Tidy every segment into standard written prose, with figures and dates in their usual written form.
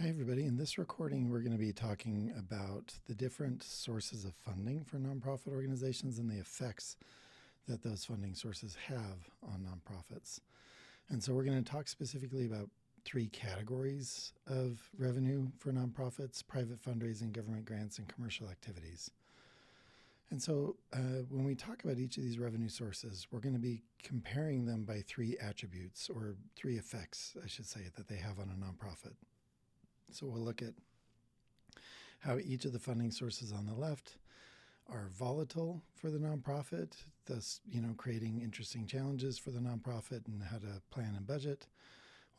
Hi, everybody. In this recording, we're going to be talking about the different sources of funding for nonprofit organizations and the effects that those funding sources have on nonprofits. And so we're going to talk specifically about three categories of revenue for nonprofits: private fundraising, government grants, and commercial activities. And so when we talk about each of these revenue sources, we're going to be comparing them by three attributes, or three effects, I should say, that they have on a nonprofit. So we'll look at how each of the funding sources on the left are volatile for the nonprofit, thus, creating interesting challenges for the nonprofit and how to plan and budget.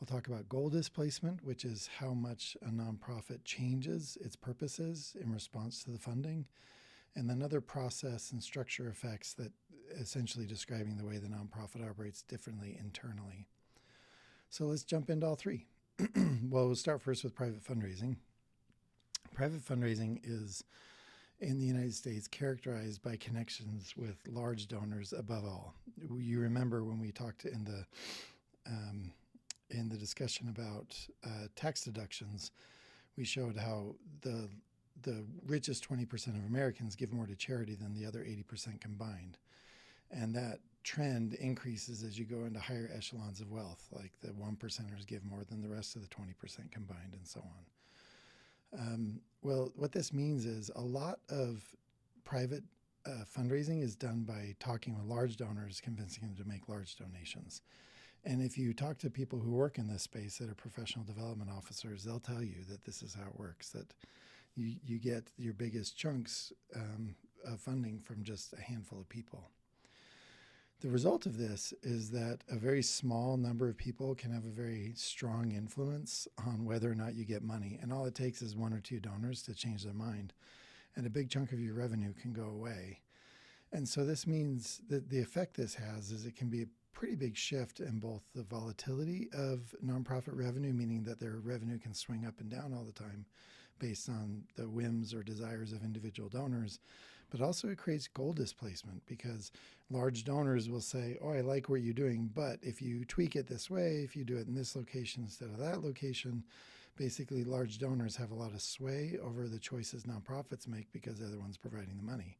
We'll talk about goal displacement, which is how much a nonprofit changes its purposes in response to the funding, and then other process and structure effects that essentially describing the way the nonprofit operates differently internally. So let's jump into all three. Well, we'll start first with private fundraising. Private fundraising is, in the United States, characterized by connections with large donors above all. You remember when we talked in the discussion about tax deductions, we showed how the richest 20% of Americans give more to charity than the other 80% combined. And that trend increases as you go into higher echelons of wealth, like the 1%ers give more than the rest of the 20% combined, and so on. Well, what this means is a lot of private fundraising is done by talking with large donors, convincing them to make large donations. And if you talk to people who work in this space that are professional development officers, they'll tell you that this is how it works, that you get your biggest chunks of funding from just a handful of people. The result of this is that a very small number of people can have a very strong influence on whether or not you get money. And all it takes is one or two donors to change their mind. And a big chunk of your revenue can go away. And so this means that the effect this has is it can be a pretty big shift in both the volatility of nonprofit revenue, meaning that their revenue can swing up and down all the time based on the whims or desires of individual donors. But also it creates goal displacement because large donors will say, oh, I like what you're doing, but if you tweak it this way, if you do it in this location instead of that location, basically large donors have a lot of sway over the choices nonprofits make because they're the ones providing the money.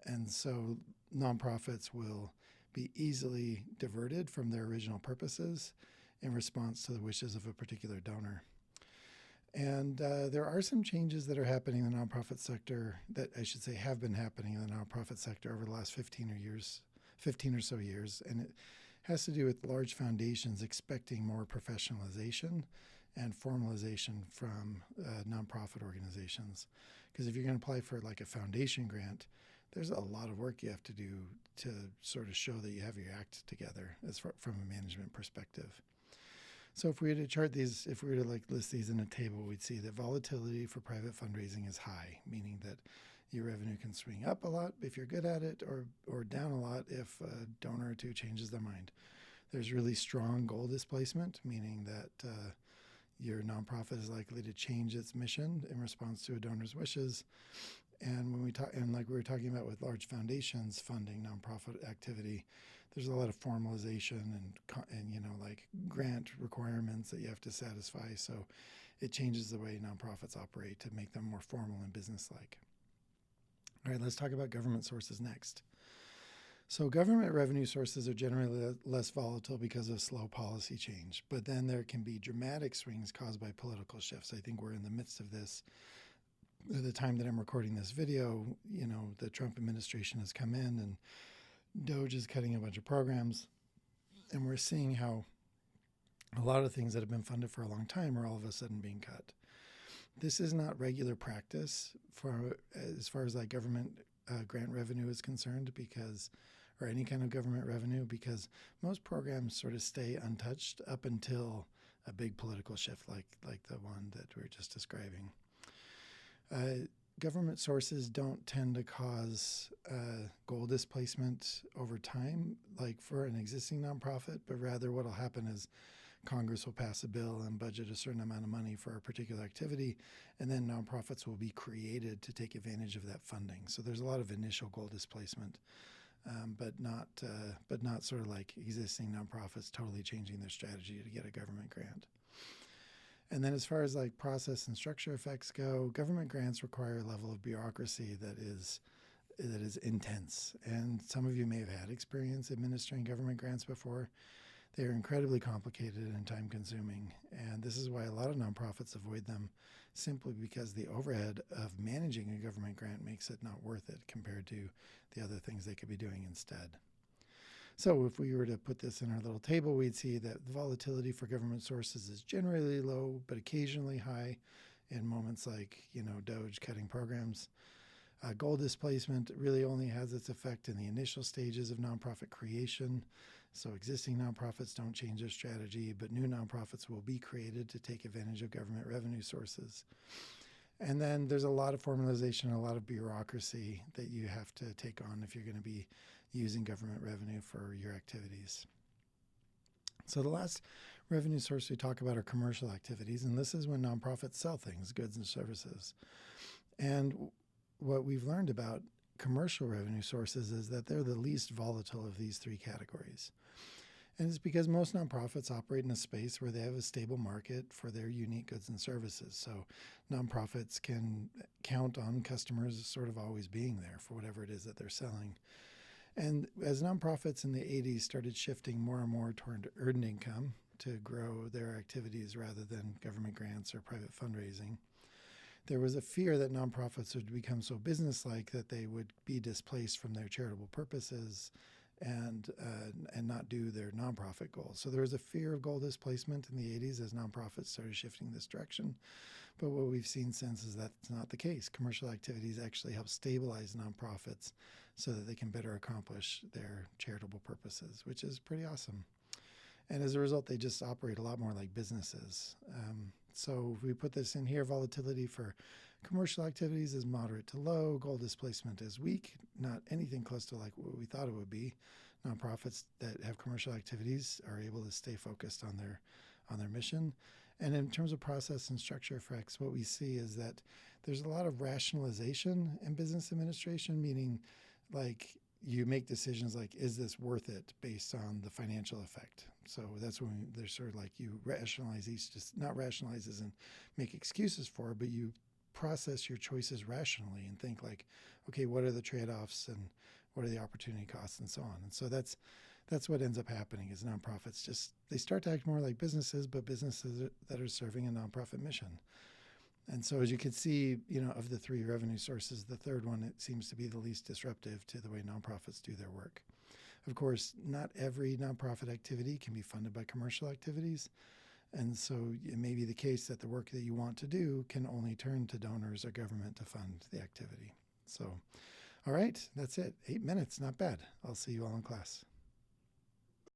And so nonprofits will be easily diverted from their original purposes in response to the wishes of a particular donor. And there are some changes that are happening in the nonprofit sector that I should say have been happening in the nonprofit sector over the last 15 or so years. And it has to do with large foundations expecting more professionalization and formalization from nonprofit organizations. Because if you're going to apply for like a foundation grant, there's a lot of work you have to do to sort of show that you have your act together from a management perspective. So if we were to chart these, if we were to list these in a table, we'd see that volatility for private fundraising is high, meaning that your revenue can swing up a lot if you're good at it, or down a lot if a donor or two changes their mind. There's really strong goal displacement, meaning that your nonprofit is likely to change its mission in response to a donor's wishes. And when we talk, and like we were talking about with large foundations funding nonprofit activity, there's a lot of formalization and like grant requirements that you have to satisfy. So it changes the way nonprofits operate to make them more formal and businesslike. All right, let's talk about government sources next. So government revenue sources are generally less volatile because of slow policy change, but then there can be dramatic swings caused by political shifts. I think we're in the midst of this. At the time that I'm recording this video, the Trump administration has come in and DOGE is cutting a bunch of programs, and we're seeing how a lot of things that have been funded for a long time are all of a sudden being cut. This is not regular practice as far as like government grant revenue is concerned, or any kind of government revenue, because most programs sort of stay untouched up until a big political shift like the one that we were just describing. Government sources don't tend to cause goal displacement over time, like for an existing nonprofit, but rather what will happen is Congress will pass a bill and budget a certain amount of money for a particular activity, and then nonprofits will be created to take advantage of that funding. So there's a lot of initial goal displacement, but not sort of like existing nonprofits totally changing their strategy to get a government grant. And then as far as like process and structure effects go, government grants require a level of bureaucracy that is intense. And some of you may have had experience administering government grants before. They are incredibly complicated and time consuming. And this is why a lot of nonprofits avoid them, simply because the overhead of managing a government grant makes it not worth it compared to the other things they could be doing instead. So if we were to put this in our little table, we'd see that the volatility for government sources is generally low, but occasionally high in moments like, DOGE cutting programs. Goal displacement really only has its effect in the initial stages of nonprofit creation. So existing nonprofits don't change their strategy, but new nonprofits will be created to take advantage of government revenue sources. And then there's a lot of formalization, a lot of bureaucracy that you have to take on if you're going to be using government revenue for your activities. So the last revenue source we talk about are commercial activities, and this is when nonprofits sell things, goods and services. And what we've learned about commercial revenue sources is that they're the least volatile of these three categories. And it's because most nonprofits operate in a space where they have a stable market for their unique goods and services. So nonprofits can count on customers sort of always being there for whatever it is that they're selling. And as nonprofits in the 80s started shifting more and more toward earned income to grow their activities rather than government grants or private fundraising, there was a fear that nonprofits would become so businesslike that they would be displaced from their charitable purposes and not do their nonprofit goals. So there was a fear of goal displacement in the 80s as nonprofits started shifting this direction. But what we've seen since is that's not the case. Commercial activities actually help stabilize nonprofits so that they can better accomplish their charitable purposes, which is pretty awesome. And as a result, they just operate a lot more like businesses. So if we put this in here, volatility for commercial activities is moderate to low, goal displacement is weak, not anything close to like what we thought it would be. Nonprofits that have commercial activities are able to stay focused on their mission. And in terms of process and structure effects, what we see is that there's a lot of rationalization in business administration, meaning like you make decisions like, is this worth it based on the financial effect? So that's when there's sort of like you rationalize each, just not rationalize as in make excuses for, but you process your choices rationally and think like, okay, what are the trade-offs and what are the opportunity costs and so on. And so that's what ends up happening is nonprofits they start to act more like businesses, but businesses that are serving a nonprofit mission. And so as you can see, of the three revenue sources, the third one, it seems to be the least disruptive to the way nonprofits do their work. Of course, not every nonprofit activity can be funded by commercial activities. And so it may be the case that the work that you want to do can only turn to donors or government to fund the activity. So, all right, that's it. 8 minutes, not bad. I'll see you all in class.